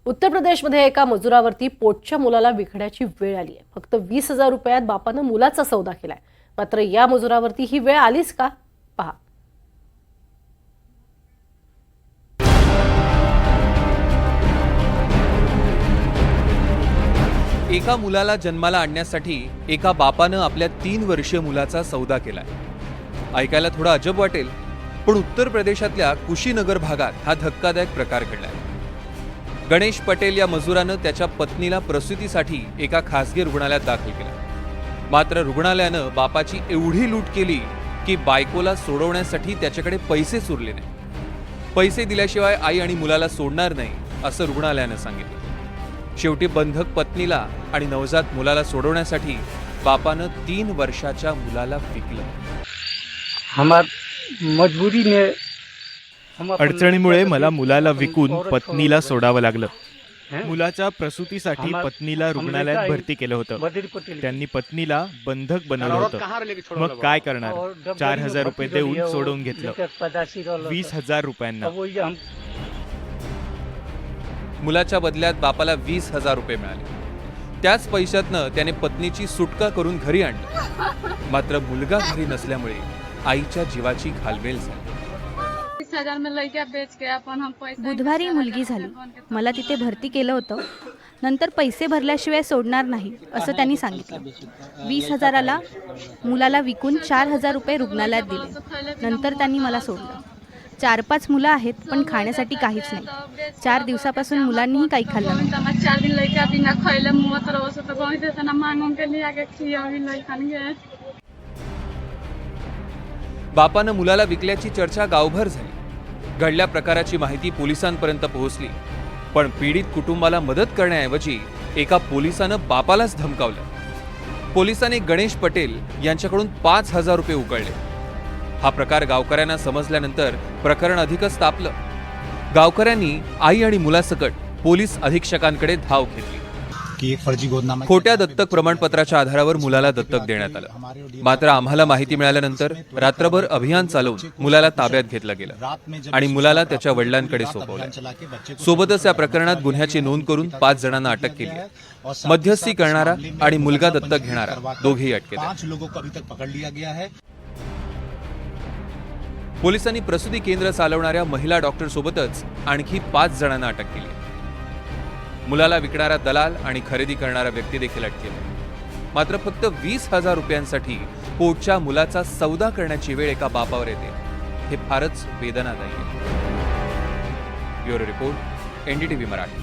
उत्तर प्रदेशमध्ये एका मजुरावरती पोटच्या मुलाला विकण्याची वेळ आली आहे। फक्त 20,000 रुपयात बापानं मुलाचा सौदा केलाय। मात्र या मजुरावरती ही वेळ आलीच का? पहा। एका मुलाला जन्माला आणण्यासाठी एका बापानं आपल्या 3 वर्षीय मुलाचा सौदा केलाय। ऐकायला थोडा अजब वाटेल, पण उत्तर प्रदेशातल्या कुशीनगर भागात हा धक्कादायक प्रकार घडलाय। गणेश पटेल या मजुरानं त्याच्या पत्नीला प्रसूतीसाठी एका खासगी रुग्णालयात दाखल केलं। मात्र रुग्णालयानं बापाची एवढी लूट केली की बायकोला सोडवण्यासाठी त्याच्याकडे पैसेच उरले नाही। पैसे दिल्याशिवाय आई आणि मुलाला सोडणार नाही असं रुग्णालयानं सांगितलं। शेवटी बंधक पत्नीला आणि नवजात मुलाला सोडवण्यासाठी बापानं 3 वर्षाच्या मुलाला विकलं। अडचणीमुळे मला मुलाला विकून पत्नीला सोडावं लागलं। मुलाच्या प्रसूतीसाठी पत्नीला रुग्णालयात भरती केलं होतं। त्यांनी पत्नीला बंधक बनवलं होतं। मग काय करणार? 4,000 रुपये देऊन सोडवून घेतलं, 20,000 रुपयांना। मुलाच्या बदल्यात बापाला 20,000 रुपये मिळाले। त्याच पैशातनं त्याने पत्नीची सुटका करून घरी आणलं। मात्र मुलगा घरी नसल्यामुळे आईच्या जीवाची घालमेल झाली। बुधवारी मुलगी झाली, मला तिथे भरती केलं होतं। नंतर पैसे भरल्याशिवाय सोडणार नाही असं त्यांनी सांगितलं। 20,000ला मुलाला विकून 4,000 रुपये रुग्णालयात दिले। नंतर त्यांनी मला सोडलं। 4-5 मुलं आहेत, पण खाण्यासाठी काहीच नाही। 4 दिवसापासून मुलांनीही काही खाल्लं नाही। बापानं मुलाला विकल्याची चर्चा गावभर झाली। घडल्या प्रकाराची माहिती पोलिसांपर्यंत पोहोचली, पण पीडित कुटुंबाला मदत करण्याऐवजी एका पोलिसानं बापालाच धमकावलं। पोलिसांनी गणेश पटेल यांच्याकडून 5,000 रुपये उकळले। हा प्रकार गावकऱ्यांना समजल्यानंतर प्रकरण अधिकच तापलं। गावकऱ्यांनी आई आणि मुलासकट पोलीस अधीक्षकांकडे धाव घेतली। खोट्या दत्तक प्रमाणपत्राच्या आधारावर मुलाला दत्तक देण्यात आलं। मात्र आम्हाला माहिती मिळाल्यानंतर रात्रभर अभियान चालवून मुलाला ताब्यात घेतलं गेलं आणि मुलाला त्याच्या वडिलांकडे सोपवलं। सोबतच या प्रकरणात गुन्ह्याची नोंद करून 5 जणांना अटक केली आहे। मध्यस्थी करणारा आणि मुलगा दत्तक घेणारा दोघेही अटकेत आहेत। पोलिसांनी प्रसूती केंद्र चालवणाऱ्या महिला डॉक्टर सोबतच आणखी 5 जणांना अटक केली। मुलाला विकणारा दलाल आणि खरेदी करणारा व्यक्ती देखील अटकेला। मात्र फक्त 20,000 रुपयांसाठी पोटच्या मुलाचा सौदा करण्याची वेळ एका बापावर येते, हे फारच वेदनादायी आहे। Bureau report, NDTV Marathi.